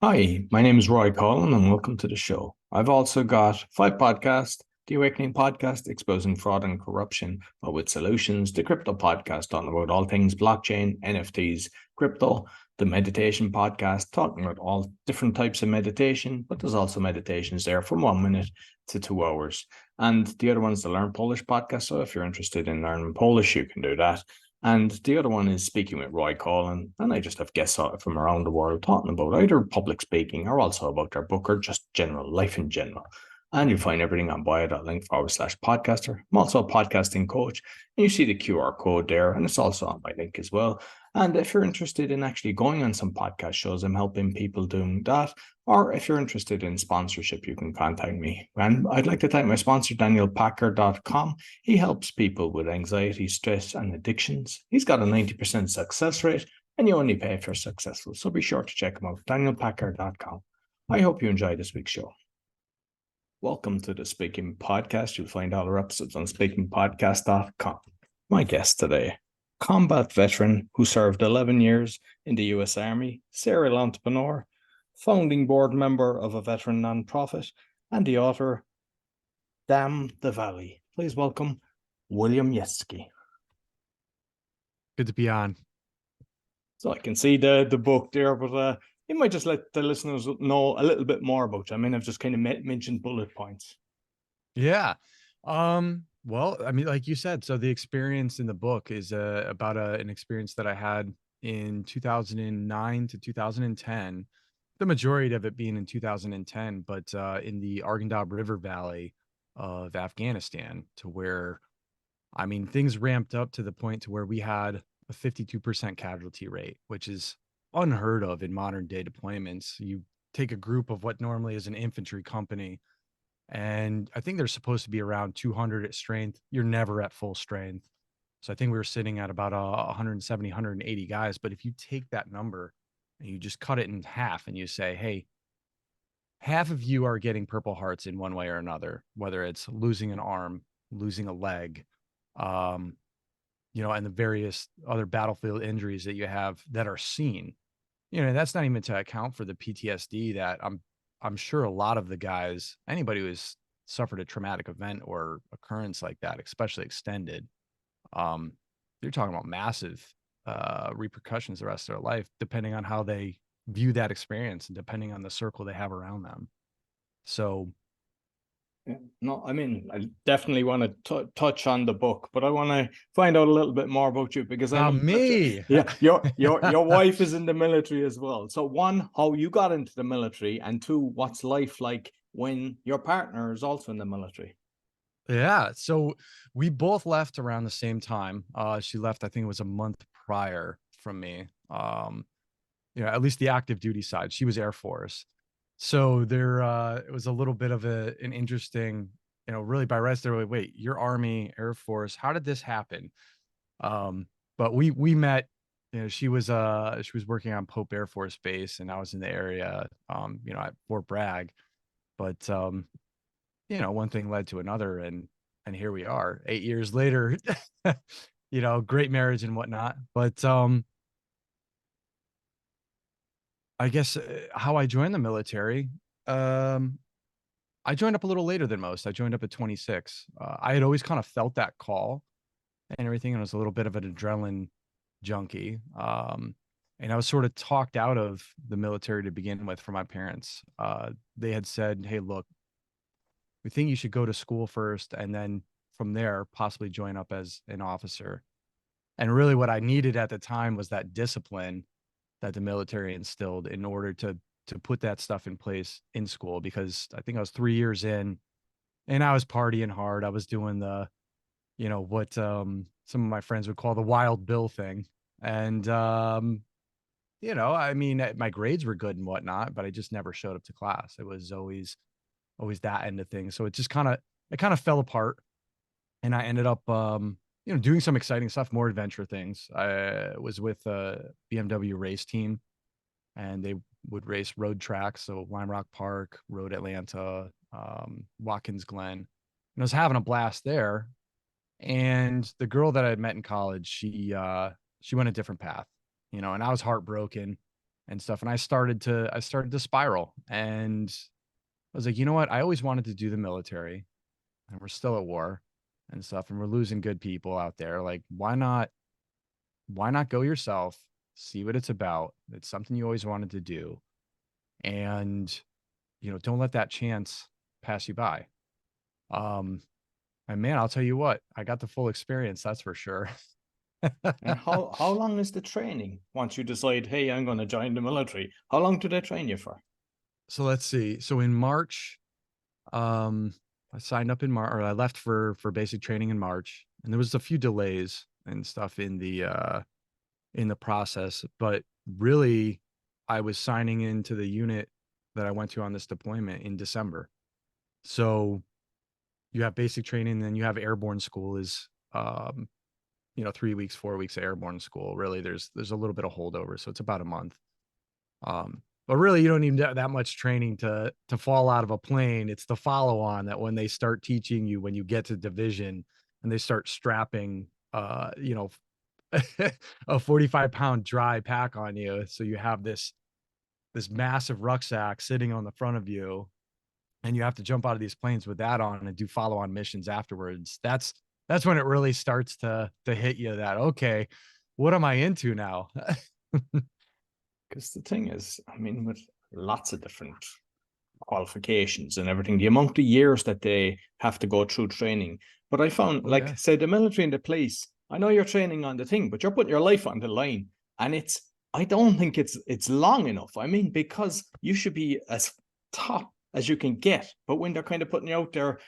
Hi, my name is Roy Collin, and welcome to the show. I've also got five podcasts: The Awakening Podcast, exposing fraud and corruption, but with solutions; the Crypto Podcast, talking about all things blockchain, NFTs, crypto; the Meditation Podcast, talking about all different types of meditation, but there's also meditations there from 1 minute to 2 hours. And the other one's the Learn Polish Podcast. So if you're interested in learning Polish, you can do that. And the other one is Speaking with Roy Collin. And I just have guests from around the world talking about either public speaking or also about their book or just general life in general. And you'll find everything on bio.link/podcaster. I'm also a podcasting coach. And you see the QR code there, and it's also on my link as well. And if you're interested in actually going on some podcast shows, I'm helping people doing that. Or if you're interested in sponsorship, you can contact me. And I'd like to thank my sponsor, DanielPacker.com. He helps people with anxiety, stress, and addictions. He's got a 90% success rate, and you only pay if you're successful. So be sure to check him out, DanielPacker.com. I hope you enjoy this week's show. Welcome to the Speaking Podcast. You'll find all our episodes on speakingpodcast.com. My guest today, combat veteran who served 11 years in the US Army, serial entrepreneur, founding board member of a veteran nonprofit, and the author, Damn the Valley. Please welcome William Yeske. Good to be on. So I can see the book there, but you might just let the listeners know a little bit more about you. I mean, I've just kind of mentioned bullet points. Yeah. Well, I mean, like you said, so the experience in the book is about an experience that I had in 2009 to 2010. The majority of it being in 2010, but in the Arghandab River Valley of Afghanistan, to where, I mean, things ramped up to the point to where we had a 52% casualty rate, which is unheard of in modern day deployments. You take a group of what normally is an infantry company, and I think they're supposed to be around 200 at strength. You're never at full strength. So I think we were sitting at about 170, 180 guys. But if you take that number and you just cut it in half and you say, hey, half of you are getting Purple Hearts in one way or another, whether it's losing an arm, losing a leg, and the various other battlefield injuries that you have that are seen. That's not even to account for the PTSD that I'm sure a lot of the guys, anybody who's suffered a traumatic event or occurrence like that, especially extended, um, you're talking about massive repercussions the rest of their life, depending on how they view that experience and depending on the circle they have around them. So, No, I mean, I definitely want to touch on the book, but I want to find out a little bit more about you because I know me, yeah, your wife is in the military as well. So one, how you got into the military, and two, what's life like when your partner is also in the military? yeah. So we both left around the same time. She left, I think it was a month prior from me. At least the active duty side. She was Air Force. So there it was a little bit of an interesting, really by rest there, wait, you're Army, Air Force. How did this happen? But we met, she was working on Pope Air Force Base and I was in the area, at Fort Bragg. But one thing led to another and here we are 8 years later. Great marriage and whatnot. But I guess how I joined the military, um, I joined up a little later than most. I joined up at 26. I had always kind of felt that call and everything. And I was a little bit of an adrenaline junkie. And I was sort of talked out of the military to begin with from my parents. They had said, hey, look, we think you should go to school first and then from there possibly join up as an officer. And really what I needed at the time was that discipline that the military instilled in order to put that stuff in place in school, because I think I was 3 years in and I was partying hard. I was doing the, what some of my friends would call the wild bill thing. And I mean, my grades were good and whatnot, but I just never showed up to class. It was always that end of things. So it kind of fell apart. And I ended up doing some exciting stuff, more adventure things. I was with a BMW race team and they would race road tracks. So Lime Rock Park, Road Atlanta, Watkins Glen. And I was having a blast there. And the girl that I had met in college, she went a different path, and I was heartbroken. and stuff. And I started to spiral, and I was like, you know what? I always wanted to do the military, and we're still at war and stuff, and we're losing good people out there. Like, why not go yourself, see what it's about? It's something you always wanted to do. And, don't let that chance pass you by. Um, and man, I'll tell you what, I got the full experience, that's for sure. And how long is the training once you decide, hey, I'm going to join the military? How long do they train you for? So let's see. So in March, um, I signed up in March, or I left for basic training in March, and there was a few delays and stuff in the process, but really I was signing into the unit that I went to on this deployment in December. So you have basic training, then you have airborne school is 3 weeks, 4 weeks of airborne school. Really, there's a little bit of holdover, so it's about a month. But really, you don't need that much training to fall out of a plane. It's the follow on that when they start teaching you when you get to division and they start strapping, a 45-pound dry pack on you, so you have this massive rucksack sitting on the front of you, and you have to jump out of these planes with that on and do follow on missions afterwards. That's when it really starts to hit you that, okay, what am I into now? Because the thing is, I mean, with lots of different qualifications and everything, the amount of years that they have to go through training. But I found, Oh yeah. like, say, the military and the police, I know you're training on the thing, but you're putting your life on the line. And I don't think it's long enough. I mean, because you should be as top as you can get. But when they're kind of putting you out there,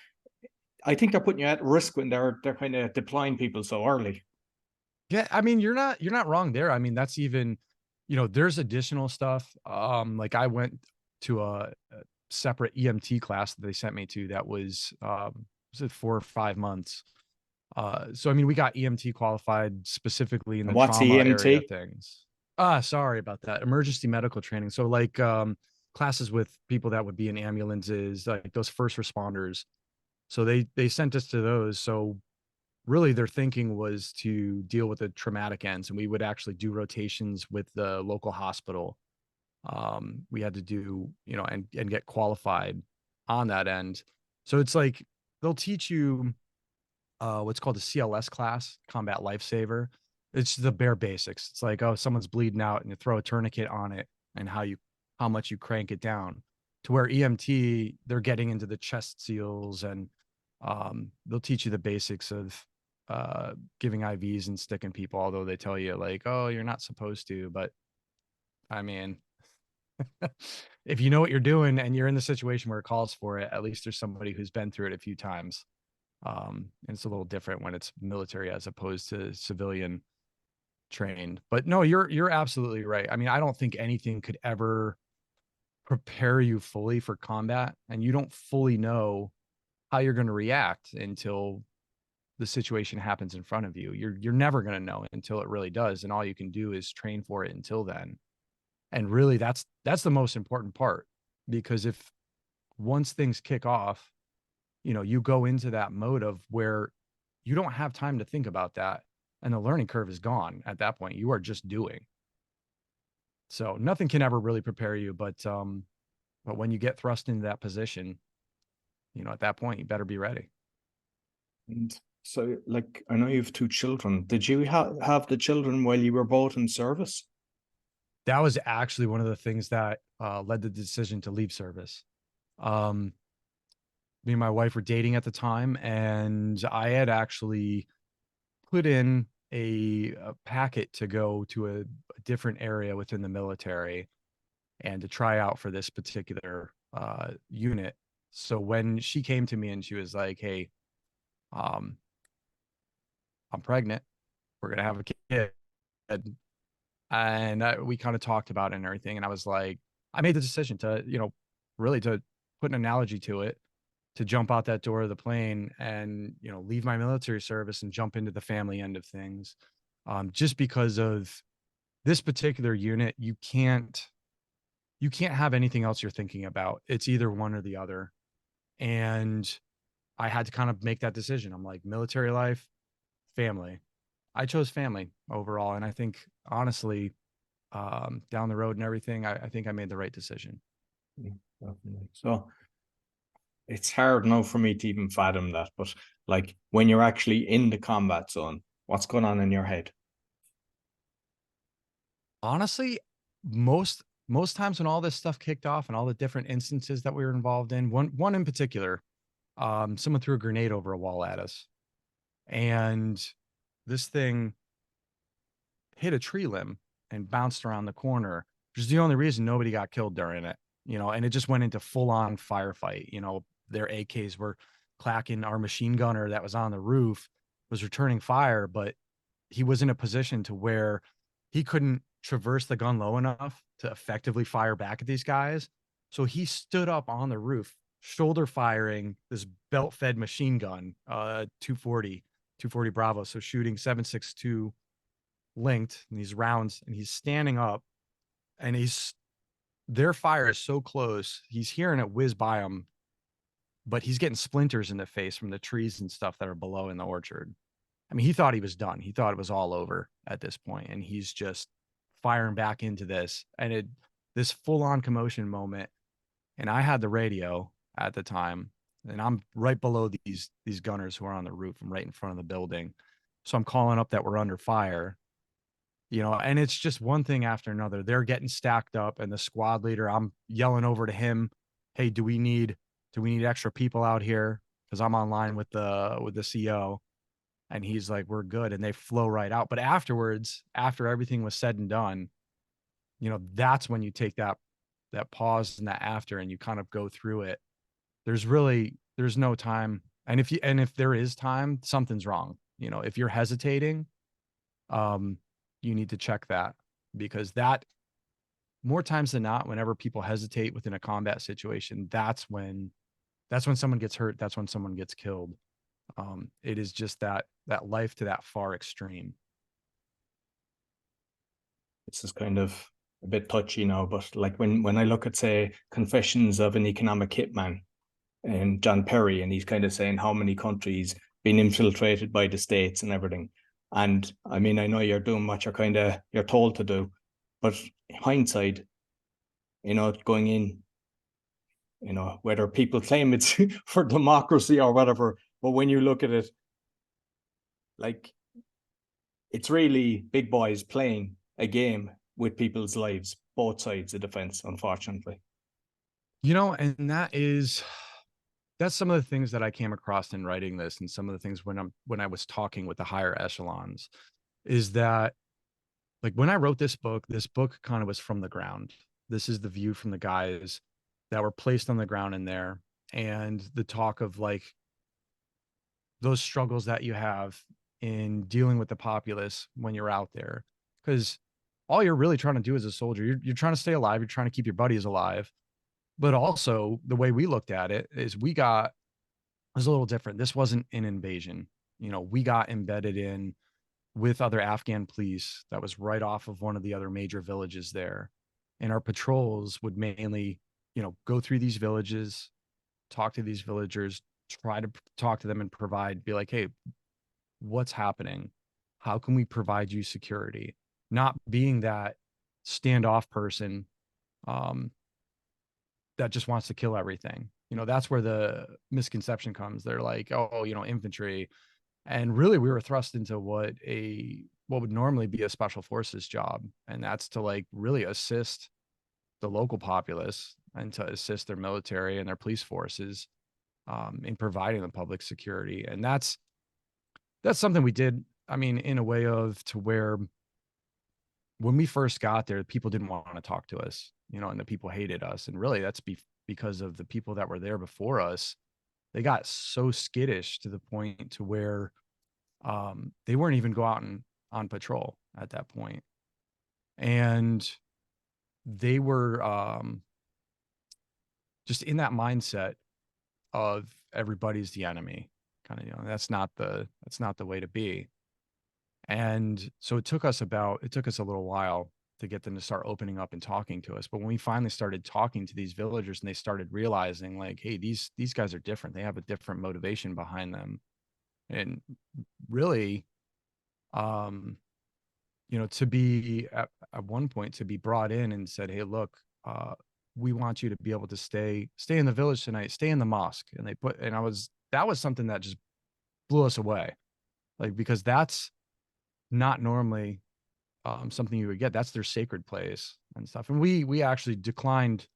I think they're putting you at risk when they're kind of deploying people so early. Yeah, I mean, you're not wrong there. I mean, that's even, there's additional stuff. Like I went to a separate EMT class that they sent me to that was it 4 or 5 months. So I mean, we got EMT qualified specifically in And the what's trauma area EMT? things. Sorry about that. Emergency medical training. So like classes with people that would be in ambulances, like those first responders. So they sent us to those. So really their thinking was to deal with the traumatic ends, and we would actually do rotations with the local hospital. We had to do, and get qualified on that end. So it's like they'll teach you what's called a CLS class, combat lifesaver. It's the bare basics. It's like, oh, someone's bleeding out and you throw a tourniquet on it, and how much you crank it down. To where EMT, they're getting into the chest seals, and they'll teach you the basics of giving IVs and sticking people, although they tell you like, oh, you're not supposed to. But I mean, if you know what you're doing and you're in the situation where it calls for it, at least there's somebody who's been through it a few times. And it's a little different when it's military as opposed to civilian trained. But no, you're absolutely right. I mean, I don't think anything could ever prepare you fully for combat, and you don't fully know how you're going to react until the situation happens in front of you. You're never going to know until it really does, and all you can do is train for it until then. And really that's the most important part, because if once things kick off, you go into that mode of where you don't have time to think about that, and the learning curve is gone at that point. You are just doing. So nothing can ever really prepare you, but when you get thrust into that position, at that point you better be ready. And so, like, I know you have two children. Did you have the children while you were both in service? That was actually one of the things that led the decision to leave service. Um, Me and my wife were dating at the time, and I had actually put in a packet to go to a different area within the military and to try out for this particular unit. So when she came to me and she was like, "Hey, um, I'm pregnant. We're gonna have a kid," and we kind of talked about it and everything, and I was like, I made the decision to, really to put an analogy to it, to jump out that door of the plane and, leave my military service and jump into the family end of things. Just because of this particular unit, you can't have anything else you're thinking about. It's either one or the other. And I had to kind of make that decision. I'm like, military life, family. I chose family overall. And I think honestly, down the road and everything, I think I made the right decision. Yeah, definitely. So it's hard now for me to even fathom that, but like when you're actually in the combat zone, what's going on in your head? Honestly, most times when all this stuff kicked off and all the different instances that we were involved in, one in particular, someone threw a grenade over a wall at us, and this thing hit a tree limb and bounced around the corner, which is the only reason nobody got killed during it, and it just went into full on firefight. Their AKs were clacking. Our machine gunner that was on the roof was returning fire, but he was in a position to where he couldn't traverse the gun low enough to effectively fire back at these guys. So he stood up on the roof, shoulder firing this belt fed machine gun, 240 Bravo. So shooting 7.62 linked in these rounds, and he's standing up, and their fire is so close. He's hearing it whiz by him, but he's getting splinters in the face from the trees and stuff that are below in the orchard. I mean, he thought he was done. He thought it was all over at this point, and he's just firing back into this, and this full on commotion moment. And I had the radio at the time, and I'm right below these gunners who are on the roof. I'm right in front of the building, so I'm calling up that we're under fire. And it's just one thing after another. They're getting stacked up, and the squad leader, I'm yelling over to him, "Hey, do we need extra people out here? Because I'm online with the CO." And he's like, "We're good," and they flow right out. But afterwards, after everything was said and done, that's when you take that pause and that after, and you kind of go through it. There's no time, and if there is time, something's wrong. If you're hesitating, um, you need to check that, because that, more times than not, whenever people hesitate within a combat situation, that's when someone gets hurt. That's when someone gets killed. It is just that life to that far extreme. This is kind of a bit touchy now, but like when I look at, say, Confessions of an Economic Hitman and John Perry, and he's kind of saying how many countries been infiltrated by the states and everything. And I mean, I know you're doing what you're told to do, but hindsight, going in, whether people claim it's for democracy or whatever, but when you look at it, like, it's really big boys playing a game with people's lives, both sides of the fence, unfortunately. And that's some of the things that I came across in writing this, and some of the things when I was talking with the higher echelons, is that, like, when I wrote this book kind of was from the ground. This is the view from the guys that were placed on the ground in there, and the talk of, like, those struggles that you have in dealing with the populace when you're out there. Because all you're really trying to do as a soldier, you're trying to stay alive, you're trying to keep your buddies alive. But also, the way we looked at it is it was a little different. This wasn't an invasion. We got embedded in with other Afghan police that was right off of one of the other major villages there. And our patrols would mainly, go through these villages, talk to these villagers, try to talk to them and be like, "Hey, what's happening? How can we provide you security?" Not being that standoff person, um, that just wants to kill everything. That's where the misconception comes. They're like, "Oh, infantry." And really, we were thrust into what would normally be a special forces job, and that's to, like, really assist the local populace and to assist their military and their police forces, in providing the public security. And that's something we did. I mean, in a way of to where when we first got there, people didn't want to talk to us, and the people hated us. And really, that's because of the people that were there before us. They got so skittish to the point to where, they weren't even go out on patrol at that point. And they were, just in that mindset of everybody's the enemy, kind of. That's not the way to be. And so it took us a little while to get them to start opening up and talking to us. But when we finally started talking to these villagers, and they started realizing, like, hey, these guys are different. They have a different motivation behind them. And really, um, to be at one point to be brought in and said, hey, look, we want you to be able to stay in the village tonight, stay in the mosque. And that was something that just blew us away. Like, because that's not normally something you would get. That's their sacred place and stuff. And we actually declined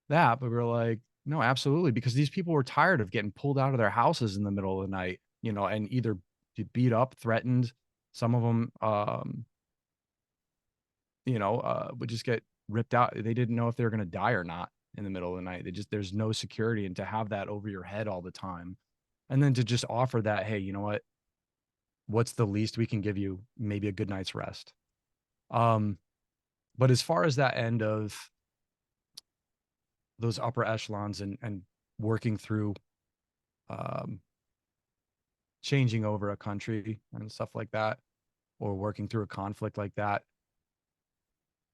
that, but we were like, no, absolutely, because these people were tired of getting pulled out of their houses in the middle of the night, and either beat up, threatened. Some of them, would just get ripped out. They didn't know if they were going to die or not in the middle of the night. There's no security, and to have that over your head all the time, and then to just offer that, hey, you know what? What's the least we can give you? Maybe a good night's rest. But as far as that end of those upper echelons and working through um, changing over a country and stuff like that, or working through a conflict like that,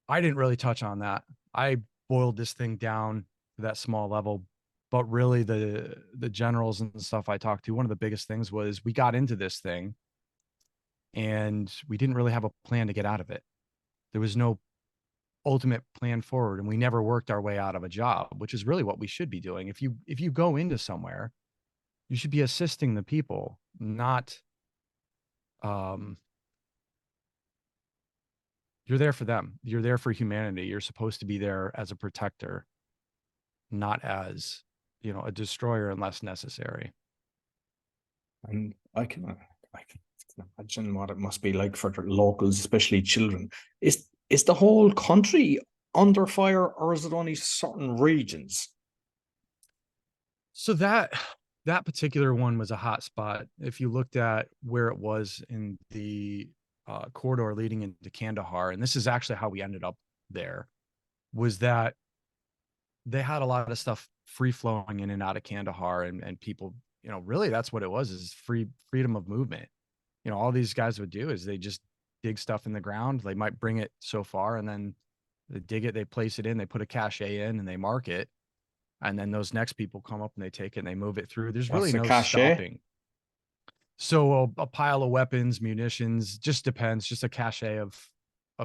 I didn't really touch on that. I boiled this thing down to that small level. But really, the generals and stuff I talked to, one of the biggest things was we got into this thing and we didn't really have a plan to get out of it. There was no ultimate plan forward, and we never worked our way out of a job, which is really what we should be doing. If you go into somewhere, you should be assisting the people, not um you're there for them. You're there for humanity. You're supposed to be there as a protector, not as, a destroyer unless necessary. And I can imagine what it must be like for the locals, especially children. Is the whole country under fire, or is it only certain regions? So that particular one was a hot spot. If you looked at where it was in the corridor leading into Kandahar, and this is actually how we ended up there, was that they had a lot of stuff free flowing in and out of Kandahar, and people, really that's what it was, is freedom of movement. All these guys would do is they just dig stuff in the ground. They might bring it so far, and then they dig it, they place it in, they put a cache in, and they mark it. And then those next people come up and they take it and they move it through. There's really What's the no cachet? stopping. So a pile of weapons, munitions, just depends, just a cache of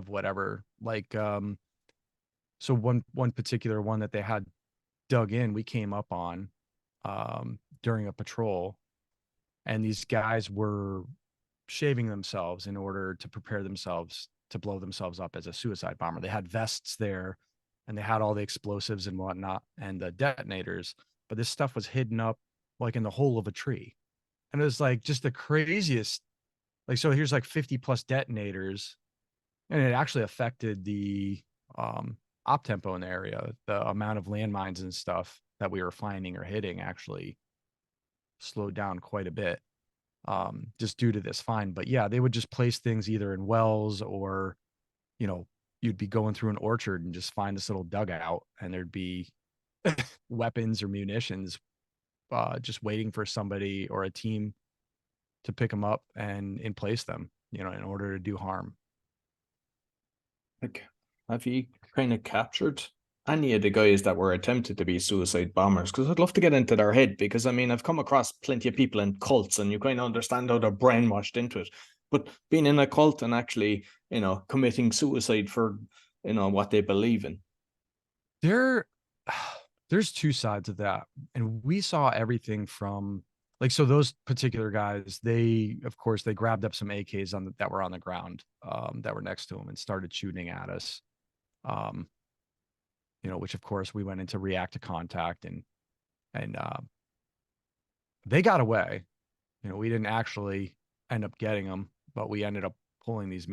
whatever. Like so one particular one that they had dug in, we came up on during a patrol, and these guys were shaving themselves in order to prepare themselves to blow themselves up as a suicide bomber. They had vests there, and they had all the explosives and whatnot and the detonators, but this stuff was hidden up like in the hole of a tree. And it was like just the craziest. Like, so here's like 50 plus detonators, and it actually affected the op tempo in the area. The amount of landmines and stuff that we were finding or hitting actually slowed down quite a bit, just due to this find. But yeah, they would just place things either in wells, or you'd be going through an orchard and just find this little dugout, and there'd be weapons or munitions just waiting for somebody or a team to pick them up and in place them, in order to do harm. Like, have you kind of captured any of the guys that were attempted to be suicide bombers? Because I'd love to get into their head, because I mean, I've come across plenty of people in cults, and you kind of understand how they're brainwashed into it. But being in a cult and actually, committing suicide for, what they believe in. There there's two sides of that, and we saw everything from, like, so those particular guys, they of course they grabbed up some AKs that were on the ground, that were next to them, and started shooting at us, um which of course we went into react to contact, and they got away. We didn't actually end up getting them, but we ended up pulling these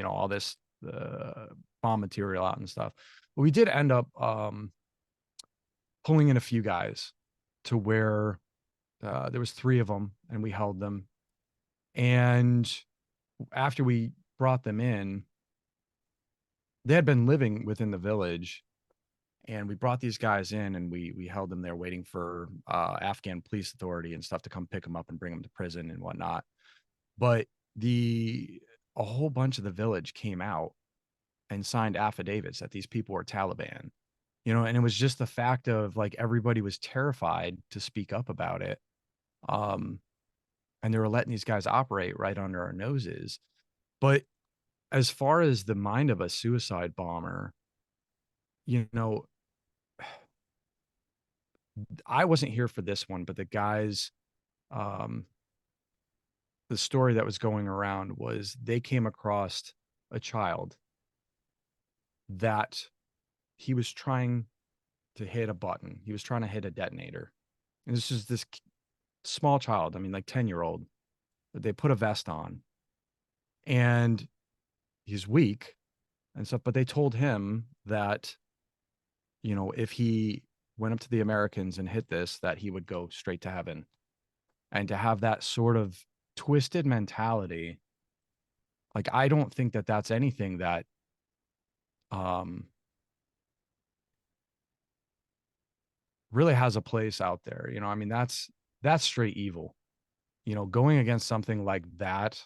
all this bomb material out and stuff. But we did end up pulling in a few guys to where there was three of them, and we held them. And after we brought them in, they had been living within the village, and we brought these guys in, and we held them there waiting for Afghan police authority and stuff to come pick them up and bring them to prison and whatnot. But a whole bunch of the village came out and signed affidavits that these people were Taliban, and it was just the fact of, like, everybody was terrified to speak up about it. And they were letting these guys operate right under our noses. But as far as the mind of a suicide bomber, you know, I wasn't here for this one, but the guys, um, the story that was going around was they came across a child that he was trying to hit a button. He was trying to hit a detonator. And this is this small child, I mean, like 10-year-old. They put a vest on and he's weak and stuff, but they told him that, if he went up to the Americans and hit this, that he would go straight to heaven. And to have that sort of twisted mentality, like, I don't think that that's anything that, um, really has a place out there. I mean, that's straight evil. Going against something like that,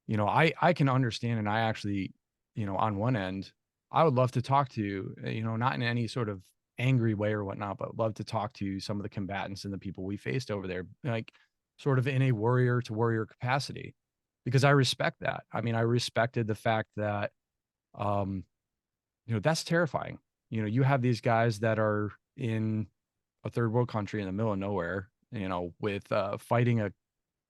I can understand, and I actually, on one end, I would love to talk to, not in any sort of angry way or whatnot, but love to talk to some of the combatants and the people we faced over there, like sort of in a warrior to warrior capacity, because I respect that. I mean, I respected the fact that, um, that's terrifying. You have these guys that are in a third world country in the middle of nowhere, with fighting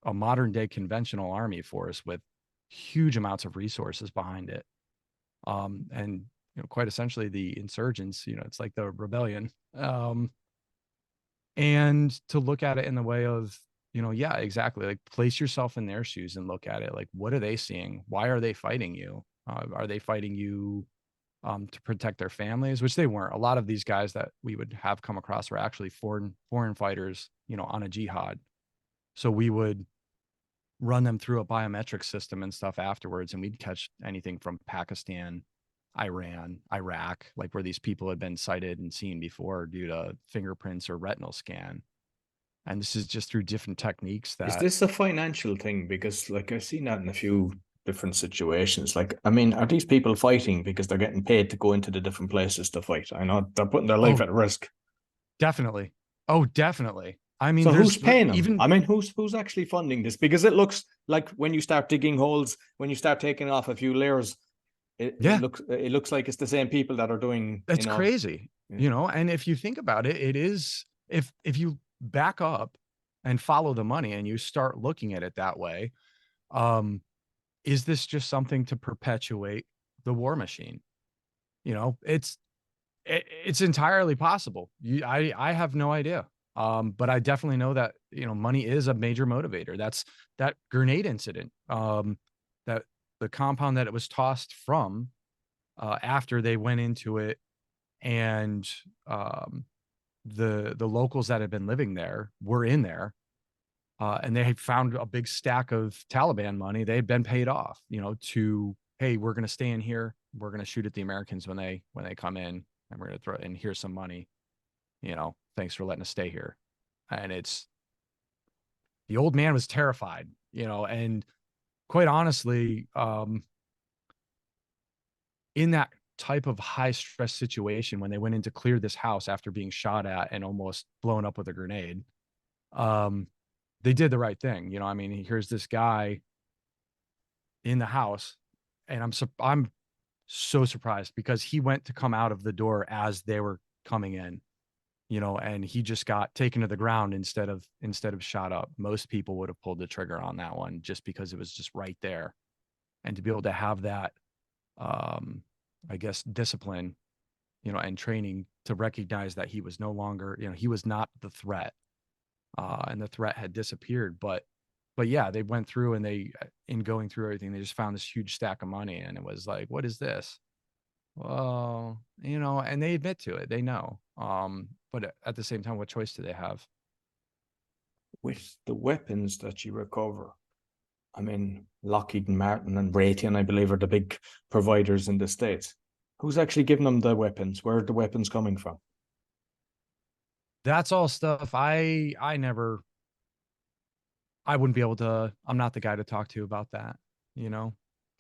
a modern day conventional army force with huge amounts of resources behind it. And quite essentially the insurgents, it's like the rebellion. And to look at it in the way of, yeah, exactly. Like, place yourself in their shoes and look at it. Like, what are they seeing? Why are they fighting you? Are they fighting you to protect their families, which they weren't. A lot of these guys that we would have come across were actually foreign fighters, on a jihad. So we would run them through a biometric system and stuff afterwards, and we'd catch anything from Pakistan, Iran, Iraq, like where these people had been cited and seen before due to fingerprints or retinal scan. And this is just through different techniques Is that, this a financial thing? Because like I've seen that in a few different situations. Like, I mean, are these people fighting because they're getting paid to go into the different places to fight? I know they're putting their life oh, at risk. definitely. Oh, definitely. I mean, So who's there's paying them? even, I mean, who's actually funding this? Because it looks like when you start digging holes, when you start taking off a few layers, yeah, it looks like it's the same people that are doing, it's crazy, yeah. and if you think about it, it is, if you back up and follow the money and you start looking at it that way, um, is this just something to perpetuate the war machine? It's entirely possible. I have no idea. But I definitely know that, money is a major motivator. That's that grenade incident, that the compound that it was tossed from, after they went into it, and the locals that had been living there were in there, and they had found a big stack of Taliban money. They had been paid off, to, hey, we're going to stay in here. We're going to shoot at the Americans when they come in, and we're going to throw in, here's some money. Thanks for letting us stay here. And it's, the old man was terrified, and quite honestly, in that type of high stress situation, when they went in to clear this house after being shot at and almost blown up with a grenade, um, they did the right thing. I mean, here's this guy in the house, and I'm so surprised because he went to come out of the door as they were coming in, and he just got taken to the ground instead of shot up. Most people would have pulled the trigger on that one just because it was just right there. And to be able to have that, I guess, discipline, and training to recognize that he was no longer, he was not the threat, and the threat had disappeared. But yeah, they went through, and in going through everything, they just found this huge stack of money, and it was like, what is this? Well, and they admit to it, they know. But at the same time, what choice do they have? With the weapons that you recover, I mean, Lockheed Martin and Raytheon, I believe, are the big providers in the States. Who's actually giving them the weapons? Where are the weapons coming from? That's all stuff I wouldn't be able to. I'm not the guy to talk to about that. You know,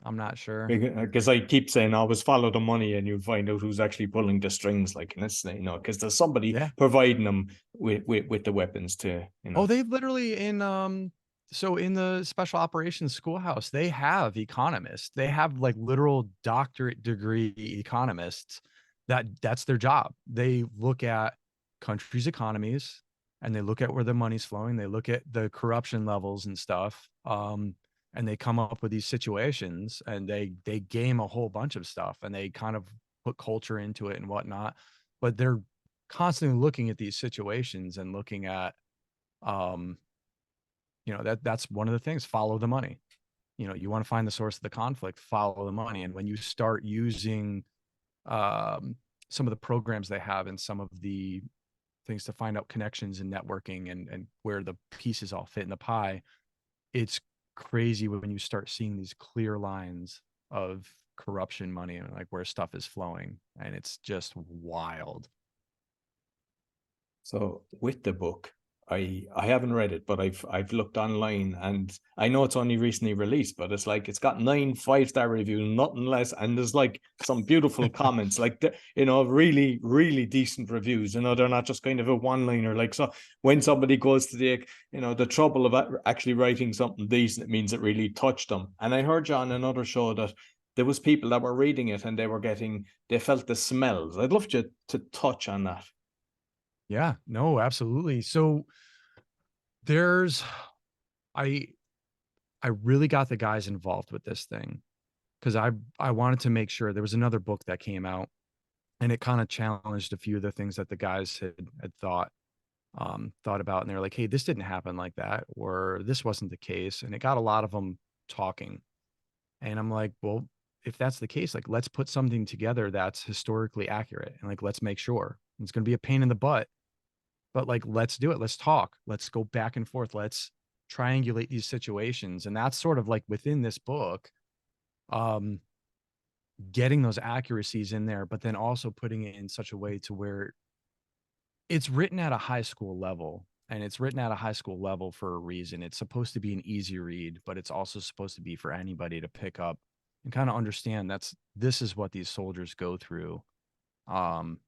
I'm not sure. Because I keep saying always follow the money and you'll find out who's actually pulling the strings, like, and it's, because there's somebody Yeah. providing them with the weapons to, Oh, they literally, in So in the special operations schoolhouse, they have economists. They have like literal doctorate degree economists that's their job. They look at countries' economies and they look at where the money's flowing. They look at the corruption levels and stuff. And they come up with these situations and they game a whole bunch of stuff and they kind of put culture into it and whatnot. But they're constantly looking at these situations and looking at um that's one of the things. Follow the money. You want to find the source of the conflict, follow the money. And when you start using um some of the programs they have and some of the things to find out connections and networking and where the pieces all fit in the pie, it's crazy when you start seeing these clear lines of corruption money and like where stuff is flowing, and it's just wild. So with the book, I haven't read it, but I've looked online, and I know it's only recently released, but it's like it's got 9 5-star reviews, nothing less, and there's like some beautiful comments, like really really decent reviews. They're not just kind of a one-liner. Like, so when somebody goes to the trouble of actually writing something decent, it means it really touched them. And I heard you on another show that there was people that were reading it and they felt the smells. I'd love you to touch on that. Yeah, no, absolutely. So there's I I really got the guys involved with this thing because I wanted to make sure. There was another book that came out and it kind of challenged a few of the things that the guys had thought about, and they're like, hey, this didn't happen like that, or this wasn't the case. And it got a lot of them talking. And I'm like, well, if that's the case, like let's put something together that's historically accurate and like let's make sure. It's going to be a pain in the butt, but like let's do it. Let's talk. Let's go back and forth. Let's triangulate these situations. And that's sort of like within this book, um getting those accuracies in there, but then also putting it in such a way to where it's written at a high school level, and it's written at a high school level for a reason. It's supposed to be an easy read, but it's also supposed to be for anybody to pick up and kind of understand this is what these soldiers go through. Um,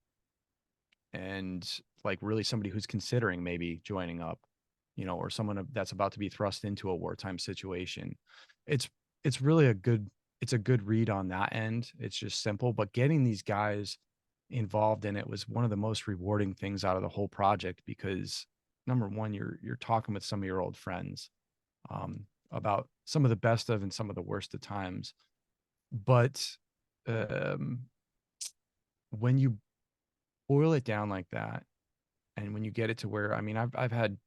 and like really somebody who's considering maybe joining up, or someone that's about to be thrust into a wartime situation. It's it's really a good read on that end. It's just simple, but getting these guys involved in it was one of the most rewarding things out of the whole project because number one, you're talking with some of your old friends about some of the best of and some of the worst of times. But um, when you boil it down like that, and when you get it to where, I mean, I've had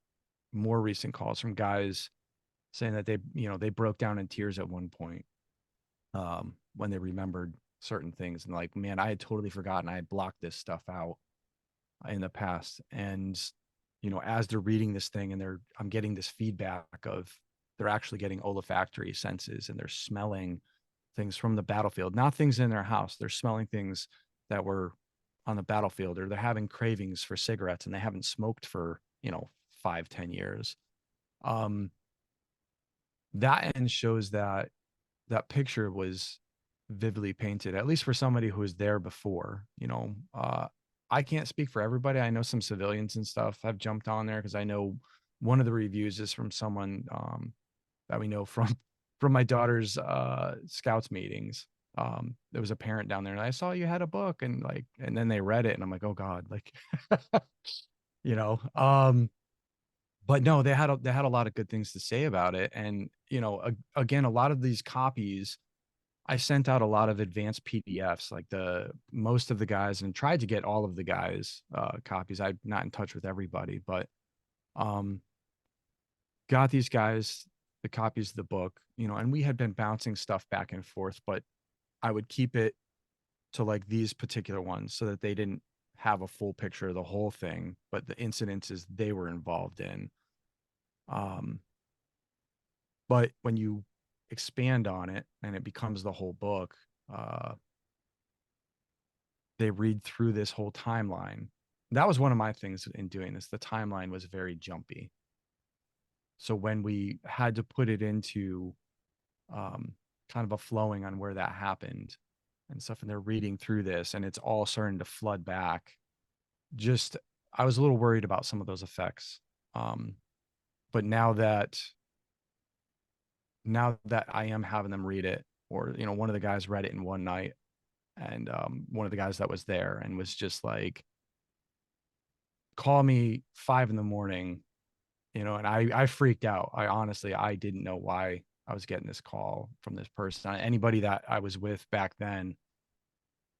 more recent calls from guys saying that they broke down in tears at one point when they remembered certain things and like, man, I had totally forgotten. I had blocked this stuff out in the past. And, as they're reading this thing and I'm getting this feedback of they're actually getting olfactory senses and they're smelling things from the battlefield, not things in their house. They're smelling things that were on the battlefield, or they're having cravings for cigarettes and they haven't smoked for, 5-10 years. Um, that end shows that that picture was vividly painted, at least for somebody who was there before. I can't speak for everybody. I know some civilians and stuff have jumped on there because I know one of the reviews is from someone that we know from my daughter's scouts meetings. There was a parent down there and I saw you had a book, and then they read it and I'm like, oh God, like, you know, um, but no, they had a lot of good things to say about it. And, again, a lot of these copies, I sent out a lot of advanced PDFs, like the most of the guys, and tried to get all of the guys copies. I'm not in touch with everybody, but um, got these guys the copies of the book, and we had been bouncing stuff back and forth, but I would keep it to like these particular ones so that they didn't have a full picture of the whole thing, but the incidences they were involved in. Um, but when you expand on it and it becomes the whole book, uh, they read through this whole timeline. That was one of my things in doing this. The timeline was very jumpy. So when we had to put it into kind of a flowing on where that happened and stuff, and they're reading through this and it's all starting to flood back, just I was a little worried about some of those effects. But now that now that I am having them read it, or, you know, one of the guys read it in one night, and one of the guys that was there and was just like, call me 5 in the morning, you know, and I freaked out. I honestly, I didn't know why I was getting this call from this person. Anybody that I was with back then,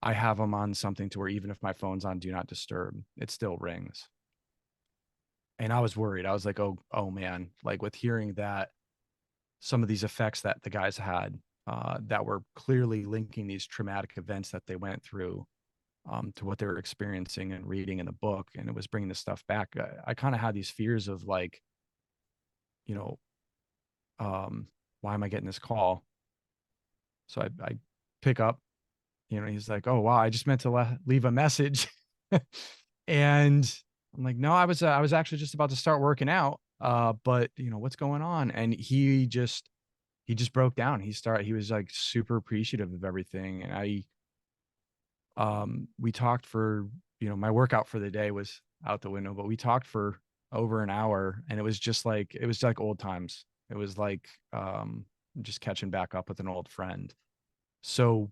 I have them on something to where even if my phone's on do not disturb, it still rings. And I was worried. I was like, oh man, like with hearing that some of these effects that the guys had, that were clearly linking these traumatic events that they went through, to what they were experiencing and reading in the book, and it was bringing this stuff back. I kind of had these fears of like, you know, why am I getting this call? So I pick up, you know, he's like, oh wow, I just meant to leave a message. And I'm like, no, I was actually just about to start working out. But you know, what's going on? And he just broke down. He was like super appreciative of everything. And we talked for, you know, my workout for the day was out the window, but we talked for over an hour, and it was like old times. It was like, just catching back up with an old friend. So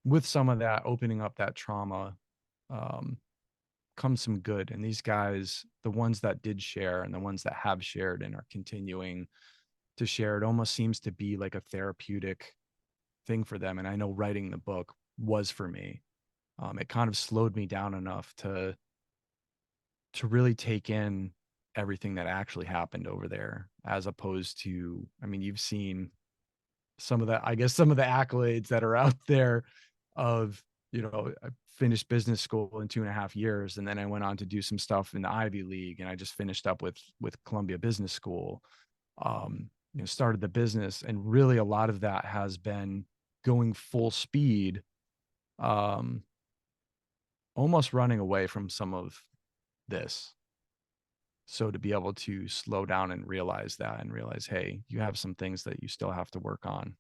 with some of that, opening up that trauma, um, comes some good. And these guys, the ones that did share and the ones that have shared and are continuing to share, it almost seems to be like a therapeutic thing for them. And I know writing the book was for me. It kind of slowed me down enough to really take in everything that actually happened over there, as opposed to, I mean, you've seen some of the, I guess, some of the accolades that are out there of, you know, I finished business school in 2.5 years, and then I went on to do some stuff in the Ivy League, and I just finished up with Columbia Business School. You know, started the business, and really a lot of that has been going full speed, um, almost running away from some of this. So to be able to slow down and realize that, and realize, hey, you have some things that you still have to work on.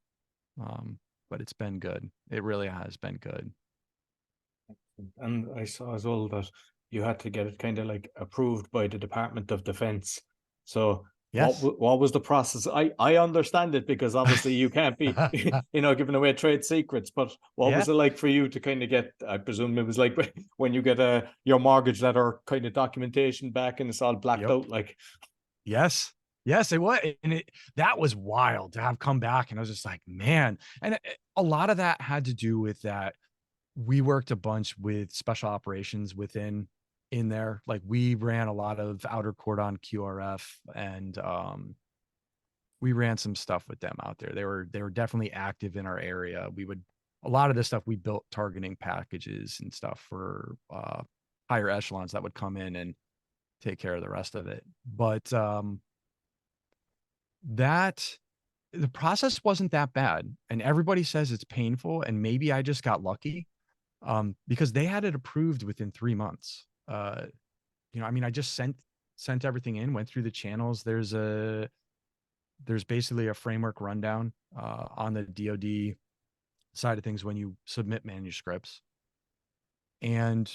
But it's been good. It really has been good. And I saw as well that you had to get it kind of like approved by the Department of Defense. So Yes. what was the process? I understand it because obviously you can't be giving away trade secrets. But what Yeah. was it like for you to kind of get? I presume it was like when you get your mortgage letter kind of documentation back and it's all blacked Yep. out. Like, Yes. Yes, it was. And that was wild to have come back. And I was just like, man. And a lot of that had to do with that. We worked a bunch with special operations in there. Like we ran a lot of outer cordon QRF, and we ran some stuff with them out there. They were definitely active in our area. We would, a lot of this stuff we built targeting packages and stuff for higher echelons that would come in and take care of the rest of it. But that the process wasn't that bad, and everybody says it's painful, and maybe I just got lucky, because they had it approved within 3 months. You know, I mean, I just sent everything in, went through the channels. There's basically a framework rundown on the DoD side of things when you submit manuscripts. And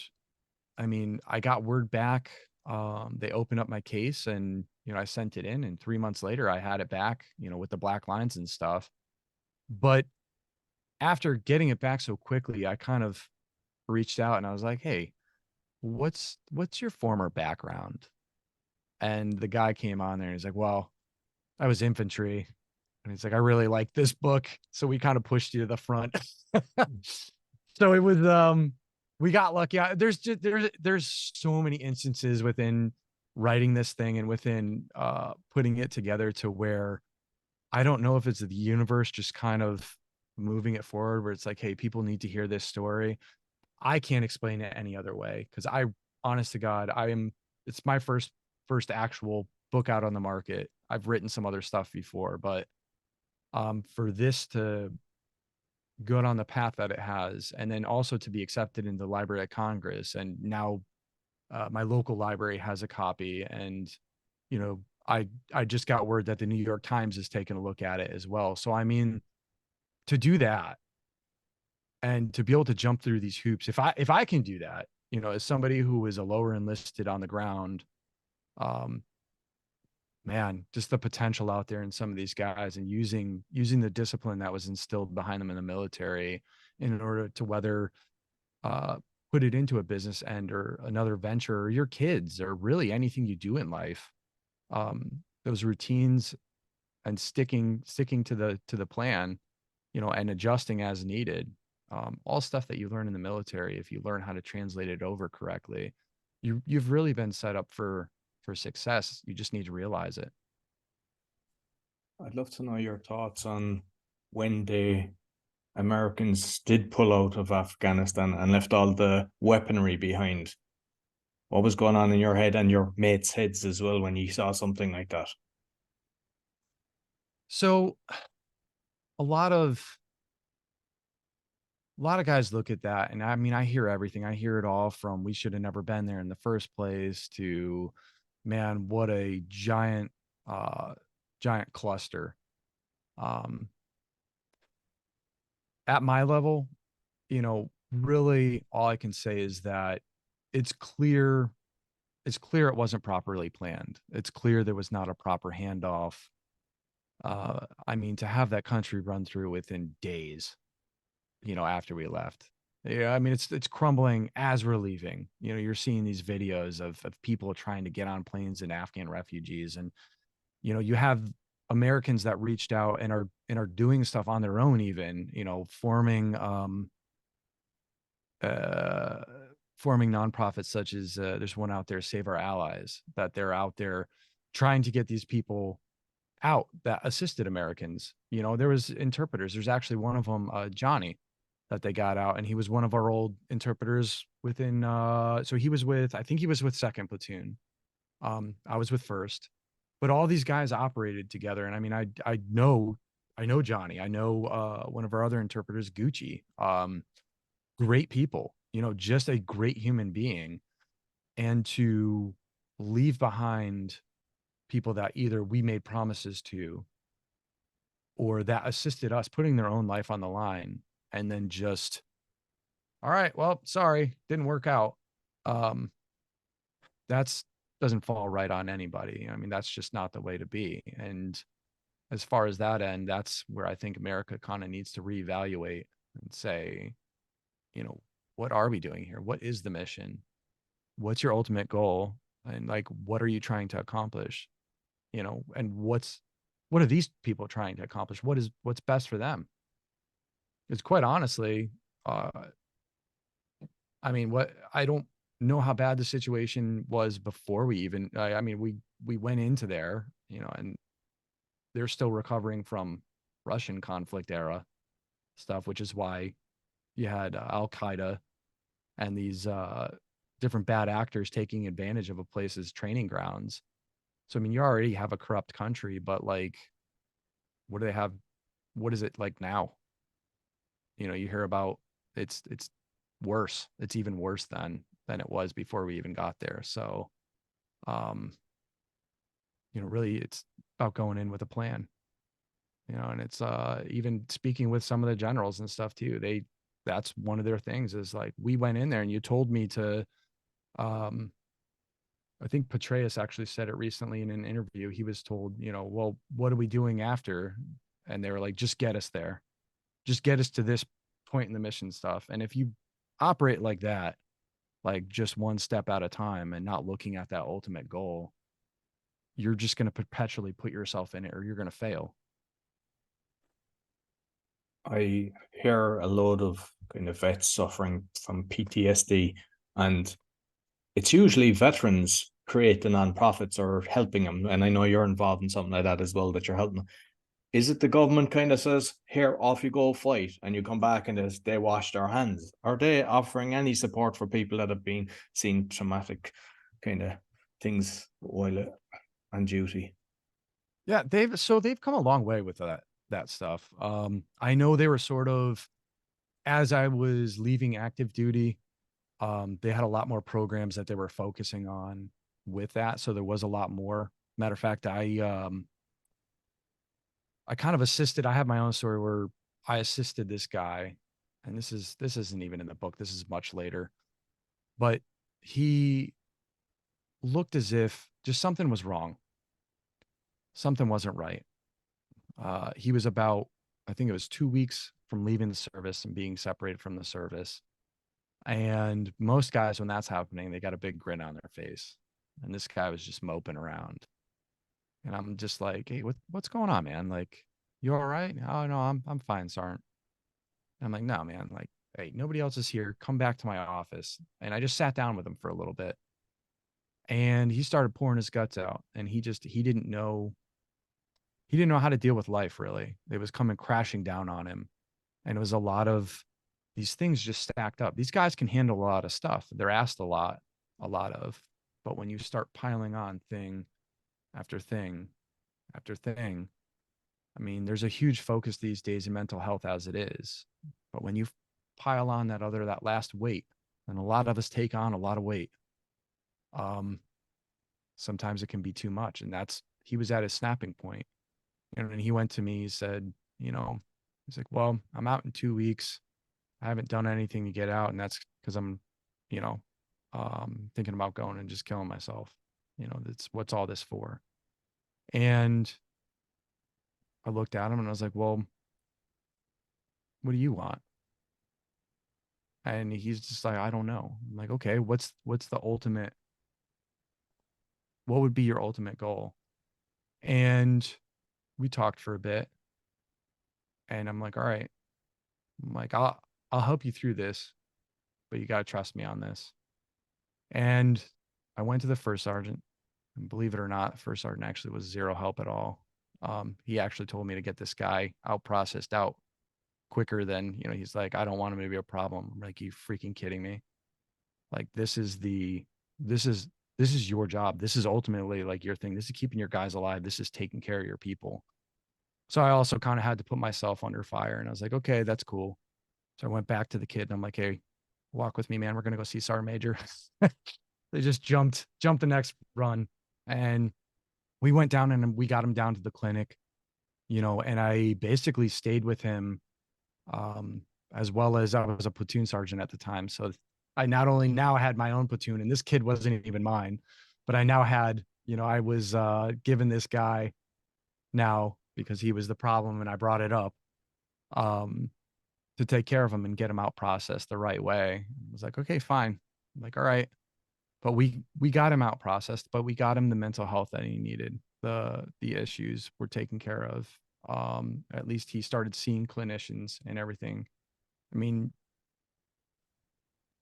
I mean, I got word back. They opened up my case, and, you know, I sent it in, and 3 months later I had it back, you know, with the black lines and stuff. But after getting it back so quickly, I kind of reached out and I was like, hey, what's your former background? And the guy came on there and he's like, well, I was infantry. And he's like, I really like this book. So we kind of pushed you to the front. So it was, we got lucky. There's so many instances within writing this thing and within putting it together, to where I don't know if it's the universe just kind of moving it forward, where it's like, hey, people need to hear this story. I can't explain it any other way, because honest to God, it's my first actual book out on the market. I've written some other stuff before, but for this to go on the path that it has, and then also to be accepted in the Library of Congress, and now my local library has a copy, and, you know, I just got word that the New York Times is taking a look at it as well. So I mean, to do that and to be able to jump through these hoops, if I can do that, you know, as somebody who is a lower enlisted on the ground, um, man, just the potential out there in some of these guys, and using the discipline that was instilled behind them in the military in order to whether uh, put it into a business end or another venture or your kids or really anything you do in life. Those routines and sticking to the plan, and adjusting as needed. All stuff that you learn in the military, if you learn how to translate it over correctly, you've really been set up for success. You just need to realize it. I'd love to know your thoughts on when the Americans did pull out of Afghanistan and left all the weaponry behind. What was going on in your head and your mates' heads as well when you saw something like that? So a lot of a lot of guys look at that, and I mean, I hear everything. I hear it all from we should have never been there in the first place to, man, what a uh giant cluster. Um at my level, really all I can say is that it's clear it's clear it wasn't properly planned. It's clear there was not a proper handoff. I mean, to have that country run through within days, after we left. Yeah, I mean, it's crumbling as we're leaving. You're seeing these videos of people trying to get on planes and Afghan refugees, and you have Americans that reached out and are doing stuff on their own, even forming uh forming nonprofits such as there's one out there, Save Our Allies, that they're out there trying to get these people out that assisted Americans. There was interpreters. There's actually one of them, Johnny, that they got out, and he was one of our old interpreters within. So he was with, I think he was with Second Platoon. I was with First, but all these guys operated together, and I mean, I know Johnny. I know one of our other interpreters, Gucci. Great people. Just a great human being, and to leave behind people that either we made promises to or that assisted us putting their own life on the line, and then just, all right, well, sorry, didn't work out. um that's doesn't fall right on anybody. I mean, that's just not the way to be. And as far as that end, that's where I think America kind of needs to reevaluate and say, you know what are we doing here? What is the mission? What's your ultimate goal? And like, what are you trying to accomplish? And what are these people trying to accomplish? What's best for them? It's quite honestly, uh, I mean, what I don't know how bad the situation was before we even. I mean, we went into there, and they're still recovering from Russian conflict era stuff, which is why you had Al Qaeda and these different bad actors taking advantage of a place's training grounds. So I mean, you already have a corrupt country, but like, what do they have? What is it like now? You hear about, it's worse. It's even worse than it was before we even got there. So, um, really, it's about going in with a plan. And it's even speaking with some of the generals and stuff too. That's one of their things is like, we went in there and you told me to. Um, I think Petraeus actually said it recently in an interview. He was told, well, what are we doing after? And they were like, just get us there. Just get us to this point in the mission stuff. And if you operate like that, like just one step at a time and not looking at that ultimate goal, you're just going to perpetually put yourself in it, or you're going to fail. I hear a load of kind of vets suffering from PTSD, and it's usually veterans create the nonprofits or helping them. And I know you're involved in something like that as well, that you're helping them. Is it the government kind of says, here, off you go, fight, and you come back and they wash their hands? Are they offering any support for people that have been seeing traumatic kind of things while on duty? Yeah, they've come a long way with that stuff. I know they were sort of, as I was leaving active duty, they had a lot more programs that they were focusing on with that. So there was a lot more. Matter of fact, I kind of assisted. I have my own story where I assisted this guy, and this isn't even in the book. This is much later, but he looked as if just something was wrong. something wasn't right. He was about, I think it was 2 weeks from leaving the service and being separated from the service. And most guys, when that's happening, they got a big grin on their face. And this guy was just moping around. And I'm just like, hey, what's going on, man? Like, you all right? Oh no, I'm fine, Sergeant. And I'm like, no, man, like, hey, nobody else is here. Come back to my office. And I just sat down with him for a little bit. And he started pouring his guts out. And he didn't know how to deal with life really. It was coming crashing down on him. And it was a lot of these things just stacked up. These guys can handle a lot of stuff. They're asked a lot of, but when you start piling on thing after thing after thing, I mean, there's a huge focus these days in mental health as it is. But when you pile on that last weight, and a lot of us take on a lot of weight, um, sometimes it can be too much. And he was at his snapping point. And he went to me, he said, he's like, well, I'm out in 2 weeks. I haven't done anything to get out. And that's because I'm, you know, thinking about going and just killing myself. That's what's all this for. And I looked at him and I was like, well, what do you want? And he's just like, I don't know. I'm like, okay, what's the ultimate, what would be your ultimate goal? And we talked for a bit and I'm like, all right, I'm like, I'll help you through this, but you got to trust me on this. And I went to the first sergeant, and believe it or not, the first sergeant actually was zero help at all. He actually told me to get this guy out processed out quicker than, he's like, I don't want him to be a problem. I'm like, you freaking kidding me? Like, this is your job. This is ultimately like your thing. This is keeping your guys alive. This is taking care of your people. So I also kind of had to put myself under fire and I was like, okay, that's cool. So I went back to the kid and I'm like, hey, walk with me, man. We're going to go see Sergeant Major. They just jumped the next run and we went down and we got him down to the clinic, and I basically stayed with him, as well as I was a platoon sergeant at the time. So I not only now had my own platoon and this kid wasn't even mine, but I now had, I was given this guy now because he was the problem and I brought it up, um, to take care of him and get him out processed the right way. I was like, okay, fine. I'm like, all right. But we got him out processed, but we got him the mental health that he needed. The issues were taken care of. At least he started seeing clinicians and everything. I mean,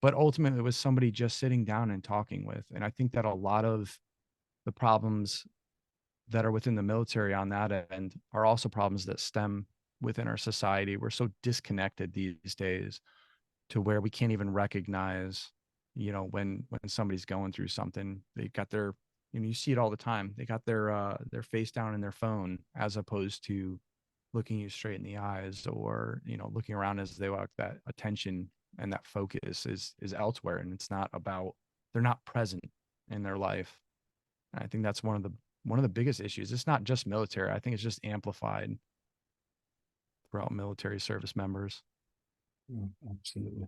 but ultimately it was somebody just sitting down and talking with. And I think that a lot of the problems that are within the military on that end are also problems that stem within our society. We're so disconnected these days to where we can't even recognize, when somebody's going through something. They've got their, you see it all the time. They got their face down in their phone as opposed to looking you straight in the eyes, or looking around as they walk. That attention and that focus is elsewhere, and it's not about, they're not present in their life. And I think that's one of the biggest issues. It's not just military. I think it's just amplified throughout military service members. Absolutely.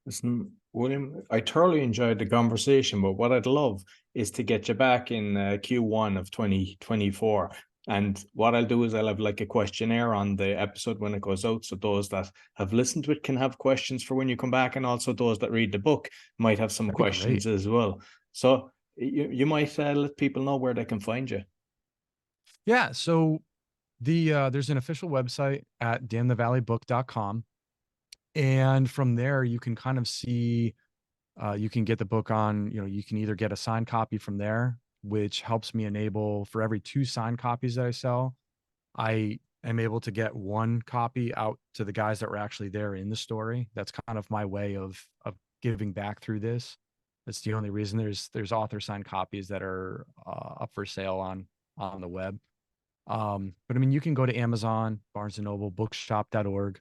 Listen, William, I thoroughly enjoyed the conversation, but what I'd love is to get you back in Q1 of 2024. And what I'll do is I'll have like a questionnaire on the episode when it goes out. So those that have listened to it can have questions for when you come back. And also those that read the book might have some That'd be questions great. as well. So you might let people know where they can find you. Yeah. So there's an official website at damnthevalleybook.com. And from there, you can kind of see, you can get the book on, you can either get a signed copy from there, which helps me enable for every 2 signed copies that I sell, I am able to get 1 copy out to the guys that were actually there in the story. That's kind of my way of giving back through this. That's the only reason there's author signed copies that are up for sale on the web. But I mean, you can go to Amazon, Barnes and Noble, bookshop.org,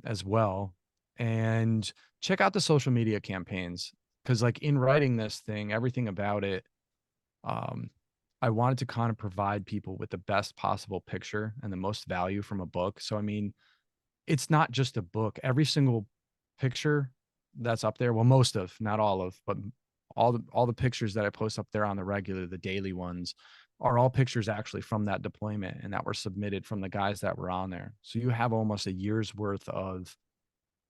as well, and check out the social media campaigns. Because like in writing this thing, everything about it, um, I wanted to kind of provide people with the best possible picture and the most value from a book. So I mean, it's not just a book. Every single picture that's up there, well, most of, not all of, but all the pictures that I post up there on the regular, the daily ones, are all pictures actually from that deployment and that were submitted from the guys that were on there. So you have almost a year's worth of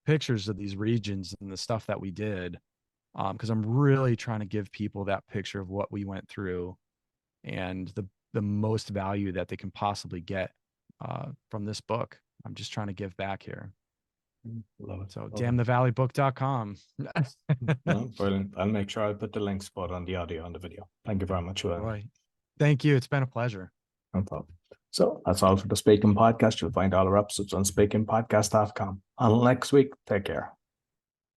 pictures of these regions and the stuff that we did. Because I'm really trying to give people that picture of what we went through and the most value that they can possibly get from this book. I'm just trying to give back here. Love it. So damnthevalleybook.com. No, brilliant. I'll make sure I put the links both on the audio and the video. Thank you very much, Will. Boy, thank you. It's been a pleasure. No problem. So that's all for the Speaking Podcast. You'll find all our episodes on speakingpodcast.com. Until next week, take care.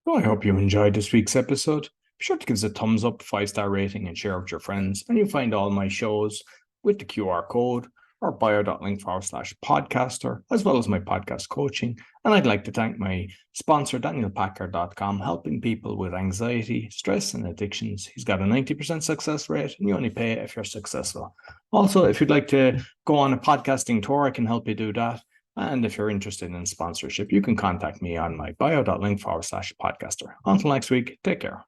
So I hope you enjoyed this week's episode. Be sure to give us a thumbs up, 5-star rating, and share with your friends. And you'll find all my shows with the QR code or bio.link/podcaster, as well as my podcast coaching. And I'd like to thank my sponsor, DanielPacker.com, helping people with anxiety, stress, and addictions. He's got a 90% success rate, and you only pay if you're successful. Also, if you'd like to go on a podcasting tour, I can help you do that. And if you're interested in sponsorship, you can contact me on my bio.link/podcaster. Until next week, take care.